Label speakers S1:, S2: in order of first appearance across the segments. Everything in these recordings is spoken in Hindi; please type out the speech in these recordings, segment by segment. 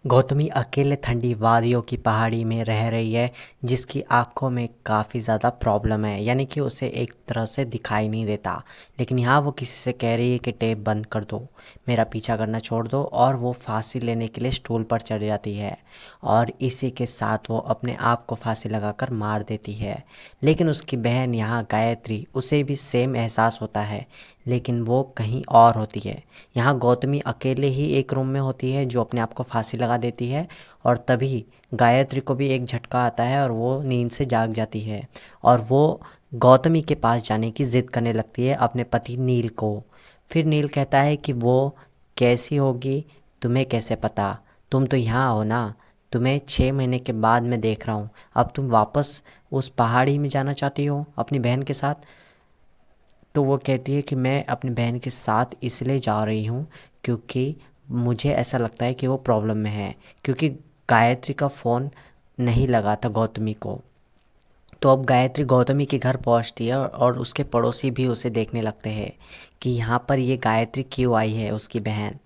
S1: गौतमी अकेले ठंडी वादियों की पहाड़ी में रह रही है, जिसकी आँखों में काफ़ी ज़्यादा प्रॉब्लम है, यानी कि उसे एक तरह से दिखाई नहीं देता। लेकिन यहाँ वो किसी से कह रही है कि टेप बंद कर दो, मेरा पीछा करना छोड़ दो, और वो फांसी लेने के लिए स्टूल पर चढ़ जाती है और इसी के साथ वो अपने आप को फांसी लगाकर मार देती है। लेकिन उसकी बहन यहाँ गायत्री, उसे भी सेम एहसास होता है, लेकिन वो कहीं और होती है। यहाँ गौतमी अकेले ही एक रूम में होती है जो अपने आप को फांसी लगा देती है, और तभी गायत्री को भी एक झटका आता है और वो नींद से जाग जाती है और वो गौतमी के पास जाने की ज़िद करने लगती है अपने पति नील को। फिर नील कहता है कि वो कैसी होगी, तुम्हें कैसे पता, तुम तो यहाँ हो ना, तुम्हें 6 महीने के बाद मैं देख रहा हूँ, अब तुम वापस उस पहाड़ी में जाना चाहती हो अपनी बहन के साथ। तो वो कहती है कि मैं अपनी बहन के साथ इसलिए जा रही हूँ क्योंकि मुझे ऐसा लगता है कि वो प्रॉब्लम में है, क्योंकि गायत्री का फ़ोन नहीं लगा था गौतमी को। तो अब गायत्री गौतमी के घर पहुँचती है और उसके पड़ोसी भी उसे देखने लगते हैं कि यहाँ पर ये गायत्री क्यों आई है, उसकी बहन।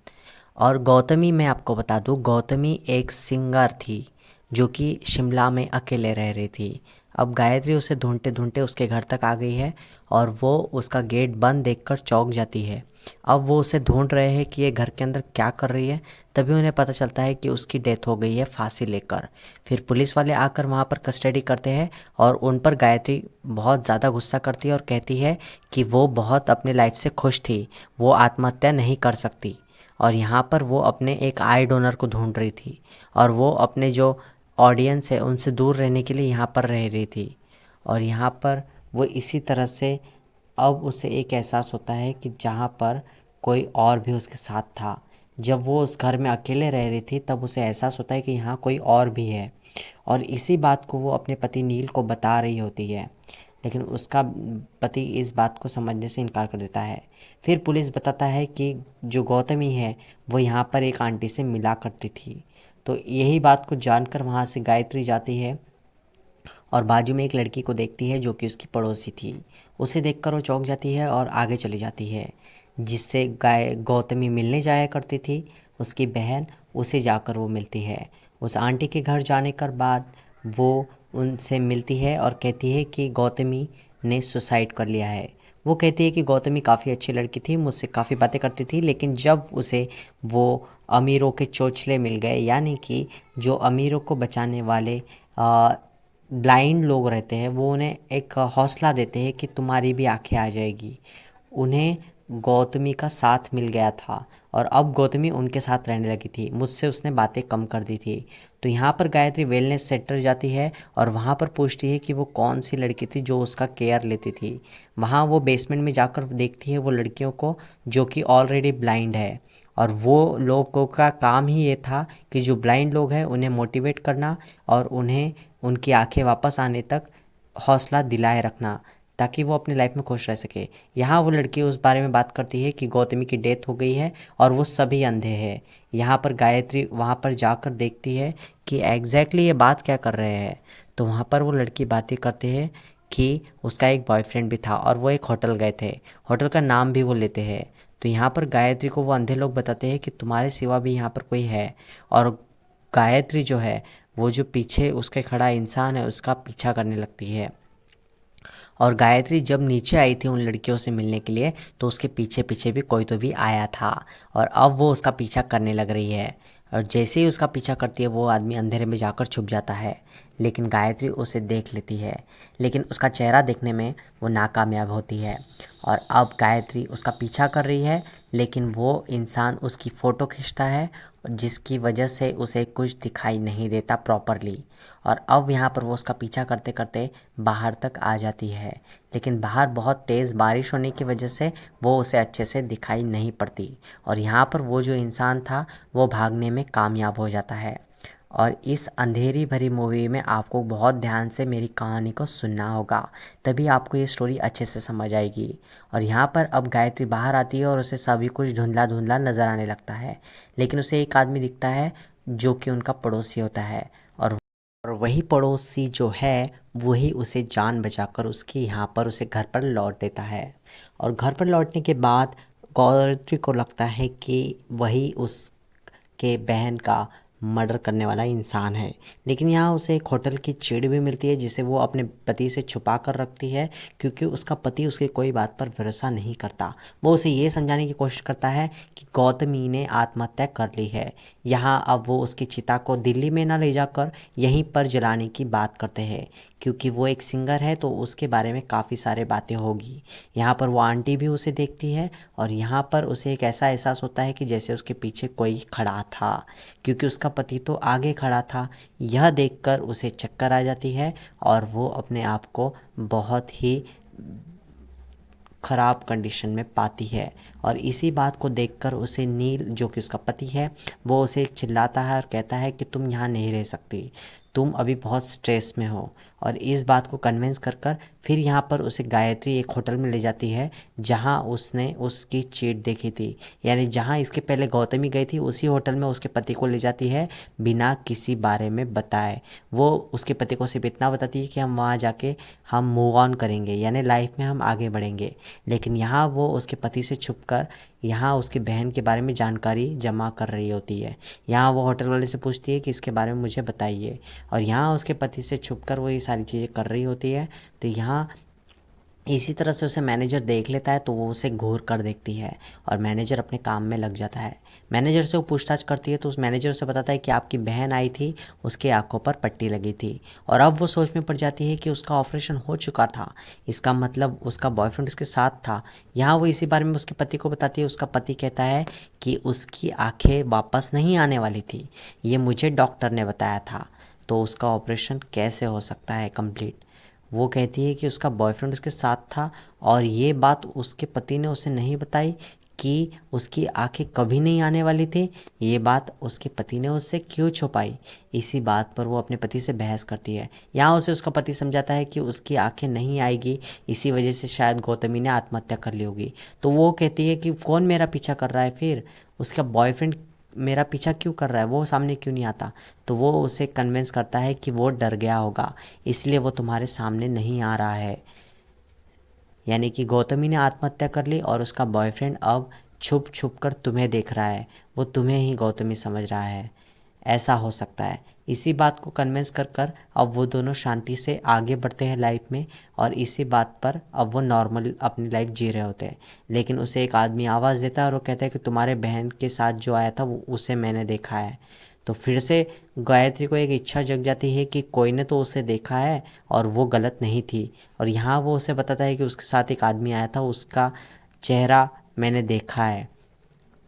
S1: और गौतमी, मैं आपको बता दूँ, गौतमी एक सिंगर थी जो कि शिमला में अकेले रह रही थी। अब गायत्री उसे ढूंढते ढूंढते उसके घर तक आ गई है और वो उसका गेट बंद देखकर चौंक जाती है। अब वो उसे ढूंढ रहे हैं कि ये घर के अंदर क्या कर रही है, तभी उन्हें पता चलता है कि उसकी डेथ हो गई है फांसी लेकर। फिर पुलिस वाले आकर वहाँ पर कस्टडी करते हैं और उन पर गायत्री बहुत ज़्यादा गुस्सा करती है और कहती है कि वो बहुत अपने लाइफ से खुश थी, वो आत्महत्या नहीं कर सकती। और यहाँ पर वो अपने एक आई डोनर को ढूंढ रही थी और वो अपने जो ऑडियंस है उनसे दूर रहने के लिए यहाँ पर रह रही थी। और यहाँ पर वो इसी तरह से अब उसे एक एहसास होता है कि जहाँ पर कोई और भी उसके साथ था। जब वो उस घर में अकेले रह रही थी तब उसे एहसास होता है कि यहाँ कोई और भी है, और इसी बात को वो अपने पति नील को बता रही होती है, लेकिन उसका पति इस बात को समझने से इनकार कर देता है। फिर पुलिस बताता है कि जो गौतमी है वो यहाँ पर एक आंटी से मिला करती थी। तो यही बात को जानकर वहाँ से गायत्री जाती है और बाजू में एक लड़की को देखती है जो कि उसकी पड़ोसी थी। उसे देखकर वो चौंक जाती है और आगे चली जाती है, जिससे गौतमी मिलने जाया करती थी, उसकी बहन, उसे जाकर वो मिलती है। उस आंटी के घर जाने के बाद वो उनसे मिलती है और कहती है कि गौतमी ने सुसाइड कर लिया है। वो कहती है कि गौतमी काफ़ी अच्छी लड़की थी, मुझसे काफ़ी बातें करती थी, लेकिन जब उसे वो अमीरों के चोंचले मिल गए, यानी कि जो अमीरों को बचाने वाले ब्लाइंड लोग रहते हैं, वो उन्हें एक हौसला देते हैं कि तुम्हारी भी आंखें आ जाएगी। उन्हें गौतमी का साथ मिल गया था और अब गौतमी उनके साथ रहने लगी थी, मुझसे उसने बातें कम कर दी थी। तो यहाँ पर गायत्री वेलनेस सेंटर जाती है और वहाँ पर पूछती है कि वो कौन सी लड़की थी जो उसका केयर लेती थी। वहाँ वो बेसमेंट में जाकर देखती है वो लड़कियों को जो कि ऑलरेडी ब्लाइंड है, और वो लोगों का काम ही ये था कि जो ब्लाइंड लोग हैं उन्हें मोटिवेट करना और उन्हें उनकी आंखें वापस आने तक हौसला दिलाए रखना, ताकि वो अपनी लाइफ में खुश रह सके। यहाँ वो लड़की उस बारे में बात करती है कि गौतमी की डेथ हो गई है और वो सभी अंधे हैं। यहाँ पर गायत्री वहाँ पर जाकर देखती है कि एग्जैक्टली ये बात क्या कर रहे हैं। तो वहाँ पर वो लड़की बातें करते हैं कि उसका एक बॉयफ्रेंड भी था और वो एक होटल गए थे, होटल का नाम भी वो लेते हैं। तो यहाँ पर गायत्री को वो अंधे लोग बताते हैं कि तुम्हारे सिवा भी यहाँ पर कोई है, और गायत्री जो है वो जो पीछे उसके खड़ा इंसान है उसका पीछा करने लगती है। और गायत्री जब नीचे आई थी उन लड़कियों से मिलने के लिए तो उसके पीछे पीछे भी कोई तो भी आया था, और अब वो उसका पीछा करने लग रही है। और जैसे ही उसका पीछा करती है वो आदमी अंधेरे में जाकर छुप जाता है, लेकिन गायत्री उसे देख लेती है, लेकिन उसका चेहरा देखने में वो नाकामयाब होती है। और अब गायत्री उसका पीछा कर रही है, लेकिन वो इंसान उसकी फ़ोटो खींचता है जिसकी वजह से उसे कुछ दिखाई नहीं देता प्रॉपरली। और अब यहाँ पर वो उसका पीछा करते करते बाहर तक आ जाती है, लेकिन बाहर बहुत तेज़ बारिश होने की वजह से वो उसे अच्छे से दिखाई नहीं पड़ती। और यहाँ पर वो जो इंसान था वो भागने में कामयाब हो जाता है। और इस अंधेरी भरी मूवी में आपको बहुत ध्यान से मेरी कहानी को सुनना होगा, तभी आपको ये स्टोरी अच्छे से समझ आएगी। और यहाँ पर अब गायत्री बाहर आती है और उसे सभी कुछ धुंधला धुंधला नज़र आने लगता है, लेकिन उसे एक आदमी दिखता है जो कि उनका पड़ोसी होता है। और वही पड़ोसी जो है वही उसे जान बचाकर उसके यहाँ पर उसे घर पर लौट देता है। और घर पर लौटने के बाद गायत्री को लगता है कि वही उसके बहन का मर्डर करने वाला इंसान है। लेकिन यहाँ उसे एक होटल की चिड़ भी मिलती है जिसे वो अपने पति से छुपा कर रखती है, क्योंकि उसका पति उसकी कोई बात पर भरोसा नहीं करता। वो उसे ये समझाने की कोशिश करता है कि गौतमी ने आत्महत्या कर ली है। यहाँ अब वो उसकी चिता को दिल्ली में ना ले जाकर यहीं पर जलाने की बात करते हैं, क्योंकि वो एक सिंगर है तो उसके बारे में काफ़ी सारे बातें होगी। यहाँ पर वो आंटी भी उसे देखती है और यहाँ पर उसे एक ऐसा एहसास होता है कि जैसे उसके पीछे कोई खड़ा था, क्योंकि उसका पति तो आगे खड़ा था। यह देखकर उसे चक्कर आ जाती है और वो अपने आप को बहुत ही ख़राब कंडीशन में पाती है। और इसी बात को देखकर उसे नील, जो कि उसका पति है, वो उसे चिल्लाता है और कहता है कि तुम यहाँ नहीं रह सकती, तुम अभी बहुत स्ट्रेस में हो। और इस बात को कन्विंस कर कर फिर यहाँ पर उसे गायत्री एक होटल में ले जाती है जहाँ उसने उसकी चीट देखी थी। यानी जहाँ इसके पहले गौतमी गई थी उसी होटल में उसके पति को ले जाती है बिना किसी बारे में बताए। वो उसके पति को सिर्फ इतना बताती है कि हम वहाँ जाके हम मूव ऑन करेंगे, यानी लाइफ में हम आगे बढ़ेंगे। लेकिन यहाँ वो उसके पति से छुपकर यहाँ उसकी बहन के बारे में जानकारी जमा कर रही होती है। यहाँ वो होटल वाले से पूछती है कि इसके बारे में मुझे बताइए, और यहाँ उसके पति से छुपकर वो ये सारी चीज़ें कर रही होती है। तो यहाँ इसी तरह से उसे मैनेजर देख लेता है तो वो उसे घूर कर देखती है और मैनेजर अपने काम में लग जाता है। मैनेजर से वो पूछताछ करती है तो उस मैनेजर से बताता है कि आपकी बहन आई थी, उसके आंखों पर पट्टी लगी थी। और अब वो सोच में पड़ जाती है कि उसका ऑपरेशन हो चुका था, इसका मतलब उसका बॉयफ्रेंड उसके साथ था। यहाँ वो इसी बारे में उसके पति को बताती है। उसका पति कहता है कि उसकी आंखें वापस नहीं आने वाली थी, ये मुझे डॉक्टर ने बताया था, तो उसका ऑपरेशन कैसे हो सकता है कंप्लीट। वो कहती है कि उसका बॉयफ्रेंड उसके साथ था और ये बात उसके पति ने उसे नहीं बताई कि उसकी आंखें कभी नहीं आने वाली थी। ये बात उसके पति ने उससे क्यों छुपाई। इसी बात पर वो अपने पति से बहस करती है। यहाँ उसे उसका पति समझाता है कि उसकी आंखें नहीं आएगी, इसी वजह से शायद गौतमी ने आत्महत्या कर ली होगी। तो वो कहती है कि कौन मेरा पीछा कर रहा है, फिर उसका बॉयफ्रेंड मेरा पीछा क्यों कर रहा है, वो सामने क्यों नहीं आता। तो वो उसे कन्विंस करता है कि वो डर गया होगा, इसलिए वो तुम्हारे सामने नहीं आ रहा है। यानी कि गौतमी ने आत्महत्या कर ली और उसका बॉयफ्रेंड अब छुप छुप कर तुम्हें देख रहा है, वो तुम्हें ही गौतमी समझ रहा है, ऐसा हो सकता है। इसी बात को कन्विंस कर कर अब वो दोनों शांति से आगे बढ़ते हैं लाइफ में, और इसी बात पर अब वो नॉर्मल अपनी लाइफ जी रहे होते हैं। लेकिन उसे एक आदमी आवाज़ देता है और वो कहता है कि तुम्हारे बहन के साथ जो आया था वो उसे मैंने देखा है। तो फिर से गायत्री को एक इच्छा जग जाती है कि कोई ने तो उसे देखा है और वो गलत नहीं थी। और यहाँ वो उसे बताता है कि उसके साथ एक आदमी आया था, उसका चेहरा मैंने देखा है।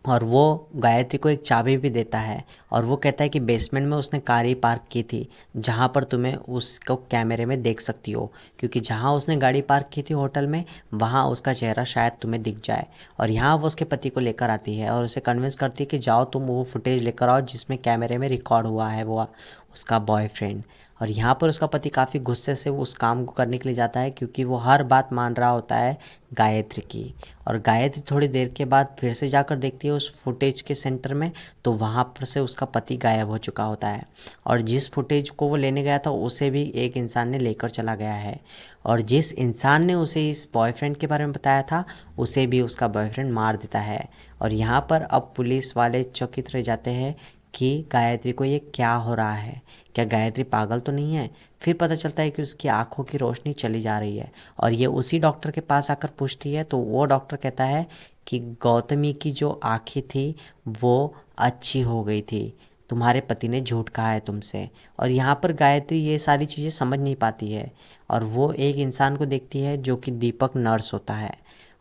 S1: और वो गायत्री को एक चाबी भी देता है और वो कहता है कि बेसमेंट में उसने कार ही पार्क की थी, जहाँ पर तुम्हें उसको कैमरे में देख सकती हो, क्योंकि जहाँ उसने गाड़ी पार्क की थी होटल में, वहाँ उसका चेहरा शायद तुम्हें दिख जाए। और यहाँ वो उसके पति को लेकर आती है और उसे कन्विंस करती है कि जाओ तुम वो फुटेज लेकर आओ जिसमें कैमरे में रिकॉर्ड हुआ है वो उसका बॉयफ्रेंड। और यहाँ पर उसका पति काफ़ी गुस्से से उस काम को करने के लिए जाता है, क्योंकि वो हर बात मान रहा होता है गायत्री की। और गायत्री थोड़ी देर के बाद फिर से जाकर देखती है उस फुटेज के सेंटर में, तो वहाँ पर से उसका पति गायब हो चुका होता है। और जिस फुटेज को वो लेने गया था उसे भी एक इंसान ने लेकर चला गया है, और जिस इंसान ने उसे इस बॉयफ्रेंड के बारे में बताया था उसे भी उसका बॉयफ्रेंड मार देता है। और यहाँ पर अब पुलिस वाले चकित रह जाते हैं कि गायत्री को ये क्या हो रहा है, क्या गायत्री पागल तो नहीं है। फिर पता चलता है कि उसकी आंखों की रोशनी चली जा रही है, और ये उसी डॉक्टर के पास आकर पूछती है तो वो डॉक्टर कहता है कि गौतमी की जो आँखें थी वो अच्छी हो गई थी, तुम्हारे पति ने झूठ कहा है तुमसे। और यहाँ पर गायत्री ये सारी चीज़ें समझ नहीं पाती है, और वो एक इंसान को देखती है जो कि दीपक नर्स होता है,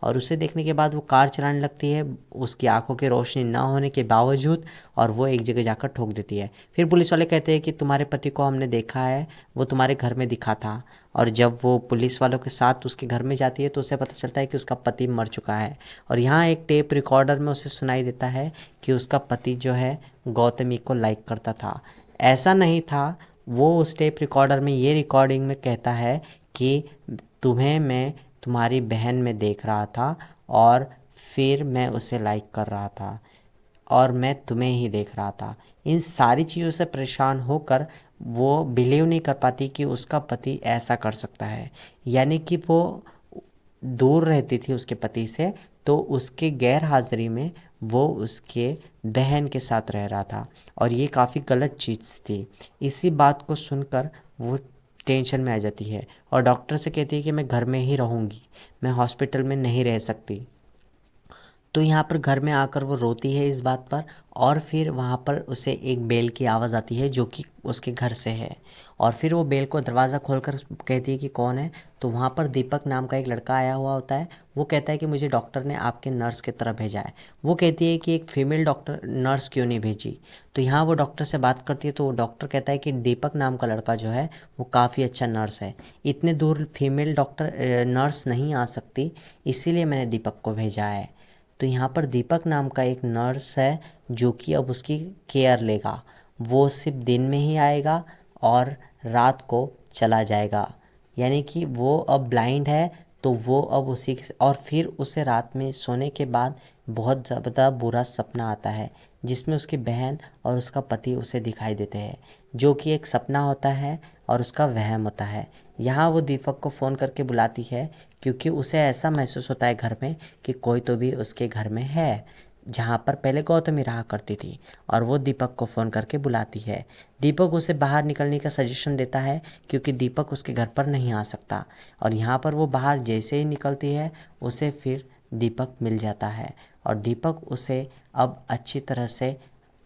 S1: और उसे देखने के बाद वो कार चलाने लगती है उसकी आंखों की रोशनी ना होने के बावजूद, और वो एक जगह जाकर ठोक देती है। फिर पुलिस वाले कहते हैं कि तुम्हारे पति को हमने देखा है, वो तुम्हारे घर में दिखा था। और जब वो पुलिस वालों के साथ उसके घर में जाती है तो उसे पता चलता है कि उसका पति मर चुका है। और यहाँ एक टेप रिकॉर्डर में उसे सुनाई देता है कि उसका पति जो है गौतमी को लाइक करता था। ऐसा नहीं था, वो उस टेप रिकॉर्डर में ये रिकॉर्डिंग में कहता है कि तुम्हें मैं तुम्हारी बहन में देख रहा था और फिर मैं उसे लाइक कर रहा था और मैं तुम्हें ही देख रहा था। इन सारी चीज़ों से परेशान होकर वो बिलीव नहीं कर पाती कि उसका पति ऐसा कर सकता है। यानी कि वो दूर रहती थी उसके पति से, तो उसके गैर हाज़िरी में वो उसके बहन के साथ रह रहा था। और ये काफ़ी गलत चीज़ थी। इसी बात को सुनकर वो टेंशन में आ जाती है और डॉक्टर से कहती है कि मैं घर में ही रहूँगी, मैं हॉस्पिटल में नहीं रह सकती। तो यहाँ पर घर में आकर वो रोती है इस बात पर और फिर वहाँ पर उसे एक बेल की आवाज़ आती है जो कि उसके घर से है और फिर वो बेल को दरवाज़ा खोलकर कहती है कि कौन है। तो वहाँ पर दीपक नाम का एक लड़का आया हुआ होता है। वो कहता है कि मुझे डॉक्टर ने आपके नर्स की तरफ भेजा है। वो कहती है कि एक फ़ीमेल डॉक्टर नर्स क्यों नहीं भेजी। तो यहाँ वो डॉक्टर से बात करती है तो वो डॉक्टर कहता है कि दीपक नाम का लड़का जो है वो काफ़ी अच्छा नर्स है, इतने दूर फीमेल डॉक्टर नर्स नहीं आ सकती, इसीलिए मैंने दीपक को भेजा है। तो यहाँ पर दीपक नाम का एक नर्स है जो कि अब उसकी केयर लेगा। वो सिर्फ दिन में ही आएगा और रात को चला जाएगा, यानी कि वो अब ब्लाइंड है। तो वो अब उसी और फिर उसे रात में सोने के बाद बहुत ज़्यादा बुरा सपना आता है जिसमें उसकी बहन और उसका पति उसे दिखाई देते हैं, जो कि एक सपना होता है और उसका वहम होता है। यहाँ वो दीपक को फ़ोन करके बुलाती है क्योंकि उसे ऐसा महसूस होता है घर में कि कोई तो भी उसके घर में है, जहाँ पर पहले गौतमी रहा करती थी। और वो दीपक को फ़ोन करके बुलाती है। दीपक उसे बाहर निकलने का सजेशन देता है क्योंकि दीपक उसके घर पर नहीं आ सकता। और यहाँ पर वो बाहर जैसे ही निकलती है उसे फिर दीपक मिल जाता है और दीपक उसे अब अच्छी तरह से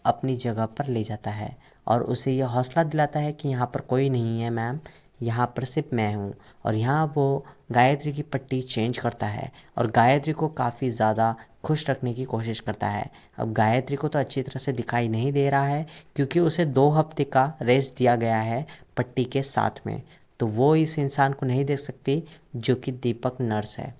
S1: अपनी जगह पर ले जाता है और उसे यह हौसला दिलाता है कि यहाँ पर कोई नहीं है मैम, यहाँ पर सिर्फ मैं हूँ। और यहाँ वो गायत्री की पट्टी चेंज करता है और गायत्री को काफ़ी ज़्यादा खुश रखने की कोशिश करता है। अब गायत्री को तो अच्छी तरह से दिखाई नहीं दे रहा है क्योंकि उसे 2 हफ्ते का रेस्ट दिया गया है पट्टी के साथ में, तो वो इस इंसान को नहीं देख सकती जो कि दीपक नर्स है।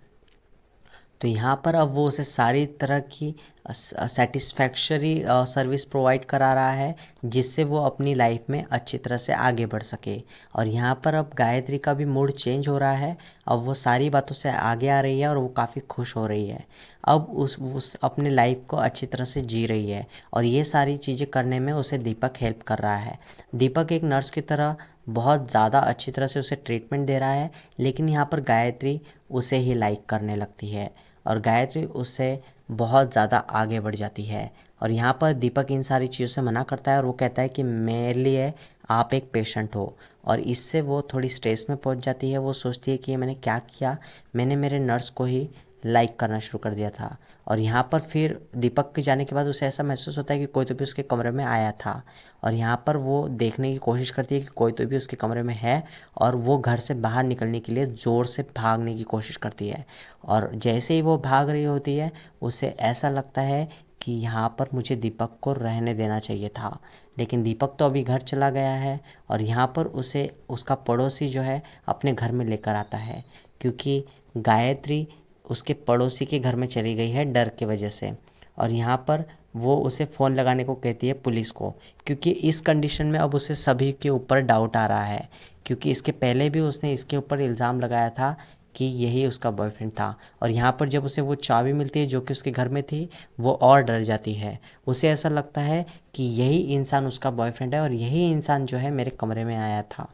S1: तो यहाँ पर अब वो उसे सारी तरह की सेटिस्फैक्टरी सर्विस प्रोवाइड करा रहा है जिससे वो अपनी लाइफ में अच्छी तरह से आगे बढ़ सके। और यहाँ पर अब गायत्री का भी मूड चेंज हो रहा है, अब वो सारी बातों से आगे आ रही है और वो काफ़ी खुश हो रही है। अब उस अपने लाइफ को अच्छी तरह से जी रही है और ये सारी चीज़ें करने में उसे दीपक हेल्प कर रहा है। दीपक एक नर्स की तरह बहुत ज़्यादा अच्छी तरह से उसे ट्रीटमेंट दे रहा है, लेकिन यहाँ पर गायत्री उसे ही लाइक करने लगती है और गायत्री उससे बहुत ज़्यादा आगे बढ़ जाती है। और यहाँ पर दीपक इन सारी चीज़ों से मना करता है और वो कहता है कि मेरे लिए आप एक पेशेंट हो। और इससे वो थोड़ी स्ट्रेस में पहुँच जाती है। वो सोचती है कि मैंने क्या किया, मैंने मेरे नर्स को ही लाइक करना शुरू कर दिया था। और यहाँ पर फिर दीपक के जाने के बाद उसे ऐसा महसूस होता है कि कोई तो भी उसके कमरे में आया था और यहाँ पर वो देखने की कोशिश करती है कि कोई तो भी उसके कमरे में है और वो घर से बाहर निकलने के लिए ज़ोर से भागने की कोशिश करती है। और जैसे ही वो भाग रही होती है उसे ऐसा लगता है कि यहाँ पर मुझे दीपक को रहने देना चाहिए था, लेकिन दीपक तो अभी घर चला गया है। और यहाँ पर उसे उसका पड़ोसी जो है अपने घर में लेकर आता है क्योंकि गायत्री उसके पड़ोसी के घर में चली गई है डर की वजह से। और यहाँ पर वो उसे फ़ोन लगाने को कहती है पुलिस को, क्योंकि इस कंडीशन में अब उसे सभी के ऊपर डाउट आ रहा है क्योंकि इसके पहले भी उसने इसके ऊपर इल्ज़ाम लगाया था कि यही उसका बॉयफ्रेंड था। और यहाँ पर जब उसे वो चाबी मिलती है जो कि उसके घर में थी, वो और डर जाती है। उसे ऐसा लगता है कि यही इंसान उसका बॉयफ्रेंड है और यही इंसान जो है मेरे कमरे में आया था।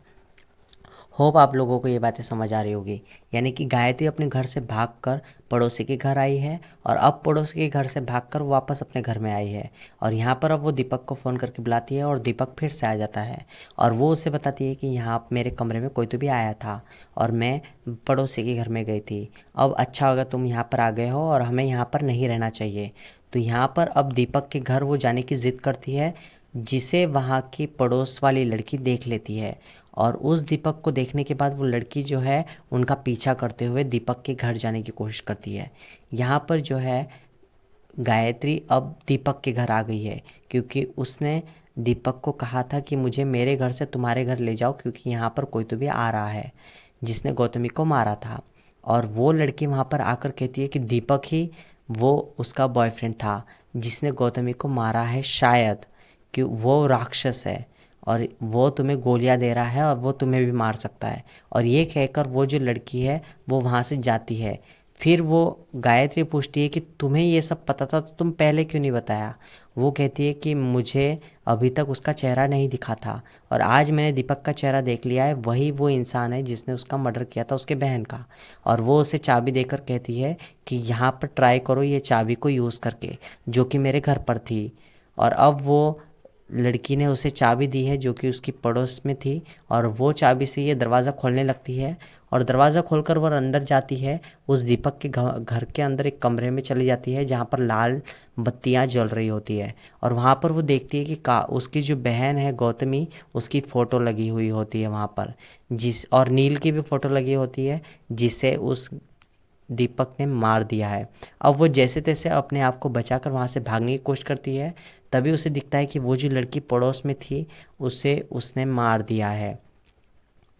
S1: होप आप लोगों को ये बातें समझ आ रही होगी। यानी कि गायत्री अपने घर से भागकर पड़ोसी के घर आई है और अब पड़ोसी के घर से भागकर वापस अपने घर में आई है। और यहाँ पर अब वो दीपक को फ़ोन करके बुलाती है और दीपक फिर से आ जाता है और वो उसे बताती है कि यहाँ मेरे कमरे में कोई तो भी आया था और मैं पड़ोसी के घर में गई थी। अब अच्छा होगा तुम यहाँ पर आ गए हो और हमें यहाँ पर नहीं रहना चाहिए। तो यहाँ पर अब दीपक के घर वो जाने की ज़िद करती है, जिसे वहाँ की पड़ोस वाली लड़की देख लेती है। और उस दीपक को देखने के बाद वो लड़की जो है उनका पीछा करते हुए दीपक के घर जाने की कोशिश करती है। यहाँ पर जो है गायत्री अब दीपक के घर आ गई है क्योंकि उसने दीपक को कहा था कि मुझे मेरे घर से तुम्हारे घर ले जाओ क्योंकि यहाँ पर कोई तो भी आ रहा है जिसने गौतमी को मारा था। और वो लड़की वहाँ पर आकर कहती है कि दीपक ही वो उसका बॉयफ्रेंड था जिसने गौतमी को मारा है, शायद कि वो राक्षस है और वो तुम्हें गोलियां दे रहा है और वो तुम्हें भी मार सकता है। और ये कहकर वो जो लड़की है वो वहाँ से जाती है। फिर वो गायत्री पूछती है कि तुम्हें ये सब पता था तो तुम पहले क्यों नहीं बताया। वो कहती है कि मुझे अभी तक उसका चेहरा नहीं दिखा था और आज मैंने दीपक का चेहरा देख लिया है, वही वो इंसान है जिसने उसका मर्डर किया था, उसके बहन का। और वो उसे चाबी देकर कहती है कि यहाँ पर ट्राई करो ये चाबी को यूज़ करके, जो कि मेरे घर पर थी। और अब वो लड़की ने उसे चाबी दी है जो कि उसकी पड़ोस में थी, और वो चाबी से ये दरवाज़ा खोलने लगती है और दरवाज़ा खोलकर वह अंदर जाती है। उस दीपक के घर के अंदर एक कमरे में चली जाती है जहाँ पर लाल बत्तियाँ जल रही होती है, और वहाँ पर वो देखती है कि का उसकी जो बहन है गौतमी, उसकी फ़ोटो लगी हुई होती है वहाँ पर, और नील की भी फ़ोटो लगी होती है जिसे उस दीपक ने मार दिया है। अब वो जैसे तैसे अपने आप को बचाकर वहाँ से भागने की कोशिश करती है। तभी उसे दिखता है कि वो जो लड़की पड़ोस में थी उसे उसने मार दिया है,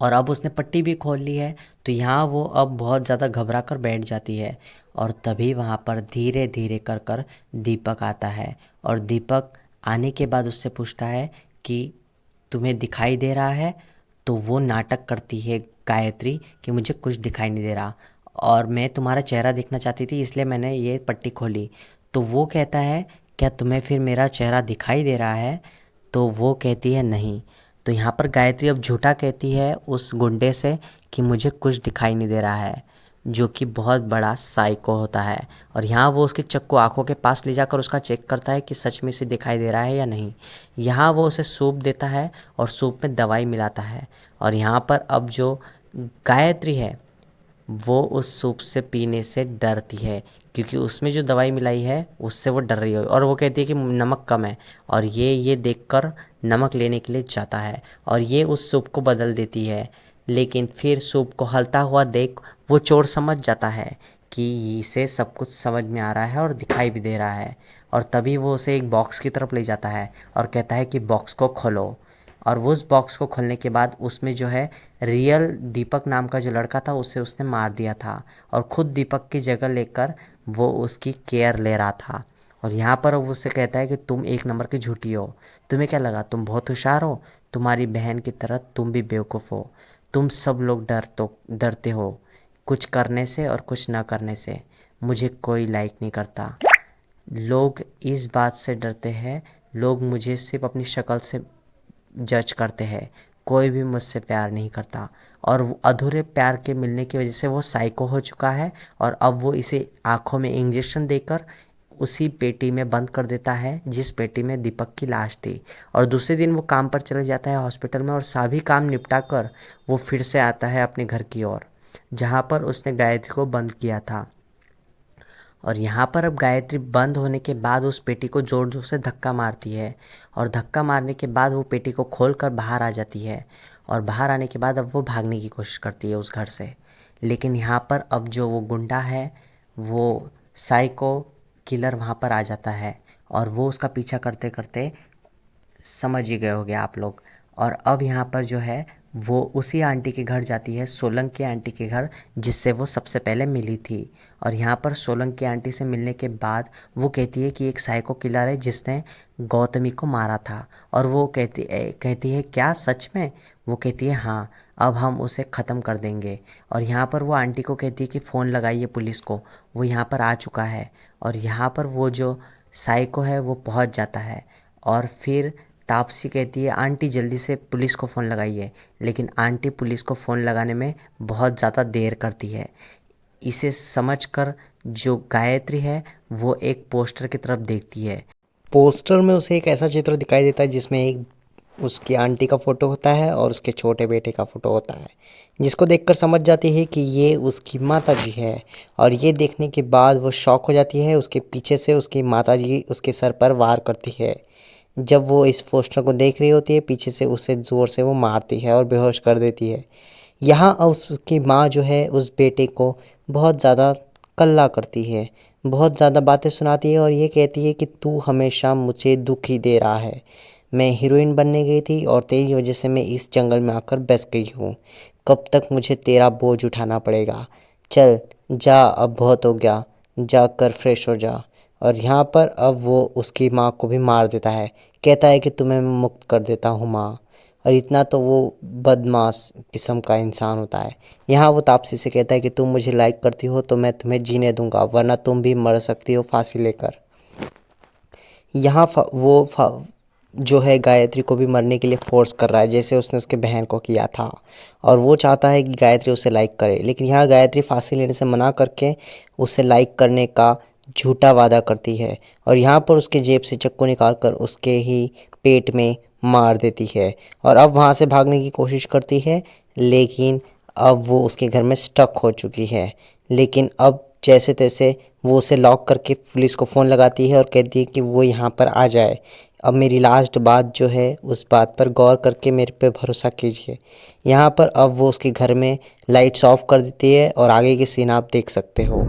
S1: और अब उसने पट्टी भी खोल ली है। तो यहाँ वो अब बहुत ज़्यादा घबरा कर बैठ जाती है, और तभी वहाँ पर धीरे धीरे कर कर दीपक आता है, और दीपक आने के बाद उससे पूछता है कि तुम्हें दिखाई दे रहा है? तो वो नाटक करती है गायत्री कि मुझे कुछ दिखाई नहीं दे रहा, और मैं तुम्हारा चेहरा देखना चाहती थी इसलिए मैंने ये पट्टी खोली। तो वो कहता है क्या तुम्हें फिर मेरा चेहरा दिखाई दे रहा है? तो वो कहती है नहीं। तो यहाँ पर गायत्री अब झूठा कहती है उस गुंडे से कि मुझे कुछ दिखाई नहीं दे रहा है, जो कि बहुत बड़ा साइको होता है। और यहाँ वो उसके चक्कू आँखों के पास ले जाकर उसका चेक करता है कि सच में से दिखाई दे रहा है या नहीं। यहाँ वो उसे सूप देता है और सूप में दवाई मिलाता है, और यहाँ पर अब जो गायत्री है वो उस सूप से पीने से डरती है, क्योंकि उसमें जो दवाई मिलाई है उससे वो डर रही है, और वो कहती है कि नमक कम है, और ये देखकर नमक लेने के लिए जाता है और ये उस सूप को बदल देती है। लेकिन फिर सूप को हलता हुआ देख वो चोर समझ जाता है कि इसे सब कुछ समझ में आ रहा है और दिखाई भी दे रहा है, और तभी वो उसे एक बॉक्स की तरफ ले जाता है और कहता है कि बॉक्स को खोलो। और वो उस बॉक्स को खोलने के बाद उसमें जो है रियल दीपक नाम का जो लड़का था उसे उसने मार दिया था, और ख़ुद दीपक की जगह लेकर वो उसकी केयर ले रहा था। और यहाँ पर वो उससे कहता है कि तुम एक नंबर की झूठी हो, तुम्हें क्या लगा तुम बहुत होशियार हो? तुम्हारी बहन की तरह तुम भी बेवकूफ़ हो। तुम सब लोग डरते हो कुछ करने से और कुछ ना करने से। मुझे कोई लाइक नहीं करता। लोग इस बात से डरते हैं, लोग मुझे सिर्फ अपनी शक्ल से जज करते हैं, कोई भी मुझसे प्यार नहीं करता। और वो अधूरे प्यार के मिलने की वजह से वो साइको हो चुका है, और अब वो इसे आँखों में इंजेक्शन देकर उसी पेटी में बंद कर देता है जिस पेटी में दीपक की लाश थी। और दूसरे दिन वो काम पर चले जाता है हॉस्पिटल में, और सभी काम निपटा कर वो फिर से आता है अपने घर की ओर, जहाँ पर उसने गायत्री को बंद किया था। और यहाँ पर अब गायत्री बंद होने के बाद उस पेटी को ज़ोर ज़ोर से धक्का मारती है, और धक्का मारने के बाद वो पेटी को खोलकर बाहर आ जाती है, और बाहर आने के बाद अब वो भागने की कोशिश करती है उस घर से। लेकिन यहाँ पर अब जो वो गुंडा है वो साइको किलर वहाँ पर आ जाता है, और वो उसका पीछा करते करते समझ ही गए होंगे आप लोग। और अब यहाँ पर जो है वो उसी आंटी के घर जाती है, सोलंकी आंटी के घर, जिससे वो सबसे पहले मिली थी। और यहाँ पर सोलंकी आंटी से मिलने के बाद वो कहती है कि एक साइको किलर है जिसने गौतमी को मारा था, और वो कहती है क्या सच में? वो कहती है हाँ, अब हम उसे ख़त्म कर देंगे। और यहाँ पर वो आंटी को कहती है कि फ़ोन लगाइए पुलिस को, वो यहाँ पर आ चुका है। और यहाँ पर वो जो साइको है वो पहुँच जाता है, और फिर तापसी कहती है आंटी जल्दी से पुलिस को फ़ोन लगाइए, लेकिन आंटी पुलिस को फ़ोन लगाने में बहुत ज़्यादा देर करती है। इसे समझकर जो गायत्री है वो एक पोस्टर की तरफ देखती है। पोस्टर में उसे एक ऐसा चित्र दिखाई देता है जिसमें एक उसकी आंटी का फ़ोटो होता है और उसके छोटे बेटे का फ़ोटो होता है, जिसको देखकर समझ जाती है कि ये उसकी माताजी है। और ये देखने के बाद वो शॉक हो जाती है, उसके पीछे से उसकी माताजी उसके सर पर वार करती है। जब वो इस पोस्टर को देख रही होती है, पीछे से उसे ज़ोर से वो मारती है और बेहोश कर देती है। यहाँ उसकी माँ जो है उस बेटे को बहुत ज़्यादा कल्ला करती है, बहुत ज़्यादा बातें सुनाती है, और ये कहती है कि तू हमेशा मुझे दुख ही दे रहा है। मैं हीरोइन बनने गई थी और तेरी वजह से मैं इस जंगल में आकर बस गई हूँ। कब तक मुझे तेरा बोझ उठाना पड़ेगा? चल जा, अब बहुत हो गया, जाकर फ्रेश हो जा। और यहाँ पर अब वो उसकी माँ को भी मार देता है, कहता है कि तुम्हें मैं मुक्त कर देता हूँ माँ। और इतना तो वो बदमाश किस्म का इंसान होता है। यहाँ वो तापसी से कहता है कि तुम मुझे लाइक करती हो तो मैं तुम्हें जीने दूंगा, वरना तुम भी मर सकती हो फांसी लेकर। यहाँ जो है गायत्री को भी मरने के लिए फोर्स कर रहा है, जैसे उसने उसके बहन को किया था, और वो चाहता है कि गायत्री उसे लाइक करे। लेकिन यहाँ गायत्री फांसी लेने से मना करके उसे लाइक करने का झूठा वादा करती है, और यहाँ पर उसके जेब से चाकू निकाल कर उसके ही पेट में मार देती है और अब वहाँ से भागने की कोशिश करती है, लेकिन अब वो उसके घर में स्टक हो चुकी है। लेकिन अब जैसे तैसे वो उसे लॉक करके पुलिस को फ़ोन लगाती है और कहती है कि वो यहाँ पर आ जाए। अब मेरी लास्ट बात जो है उस बात पर गौर करके मेरे पे भरोसा कीजिए। यहाँ पर अब वो उसके घर में लाइट्स ऑफ कर देती है और आगे की सीन आप देख सकते हो।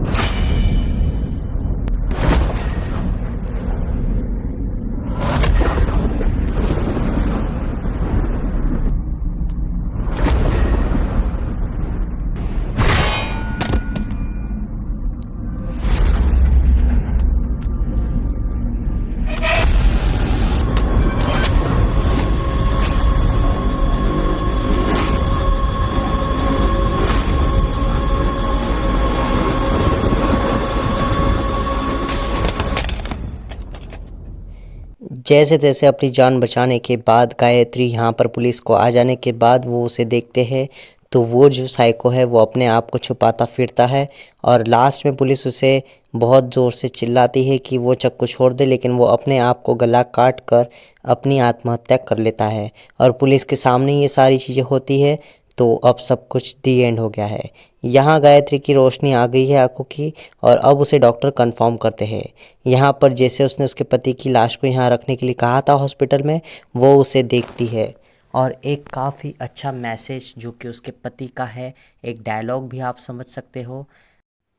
S1: जैसे तैसे अपनी जान बचाने के बाद गायत्री यहाँ पर पुलिस को आ जाने के बाद वो उसे देखते हैं, तो वो जो साइको है वो अपने आप को छुपाता फिरता है और लास्ट में पुलिस उसे बहुत ज़ोर से चिल्लाती है कि वो चाकू छोड़ दे, लेकिन वो अपने आप को गला काट कर अपनी आत्महत्या कर लेता है। और पुलिस के सामने ये सारी चीज़ें होती है, तो अब सब कुछ दी एंड हो गया है। यहाँ गायत्री की रोशनी आ गई है आंखों की और अब उसे डॉक्टर कंफर्म करते हैं। यहाँ पर जैसे उसने उसके पति की लाश को यहाँ रखने के लिए कहा था हॉस्पिटल में, वो उसे देखती है और एक काफ़ी अच्छा मैसेज जो कि उसके पति का है, एक डायलॉग भी आप समझ सकते हो।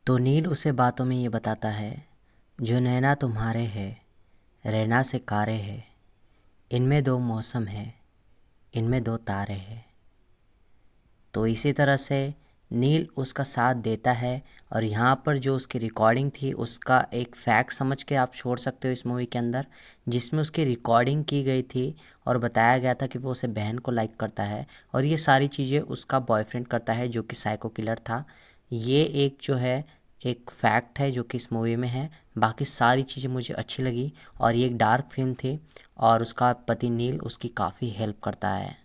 S1: तो नील उसे बातों में ये बताता है, जो नैना तुम्हारे है रहना से कारे है, इनमें दो मौसम है, इनमें दो तारे हैं। तो इसी तरह से नील उसका साथ देता है और यहाँ पर जो उसकी रिकॉर्डिंग थी उसका एक फैक्ट समझ के आप छोड़ सकते हो इस मूवी के अंदर, जिसमें उसकी रिकॉर्डिंग की गई थी और बताया गया था कि वो उसे बहन को लाइक करता है और ये सारी चीज़ें उसका बॉयफ्रेंड करता है जो कि साइको किलर था। ये एक जो है एक फैक्ट है जो कि इस मूवी में है। बाकी सारी चीज़ें मुझे अच्छी लगी और ये एक डार्क फिल्म थी और उसका पति नील उसकी काफ़ी हेल्प करता है।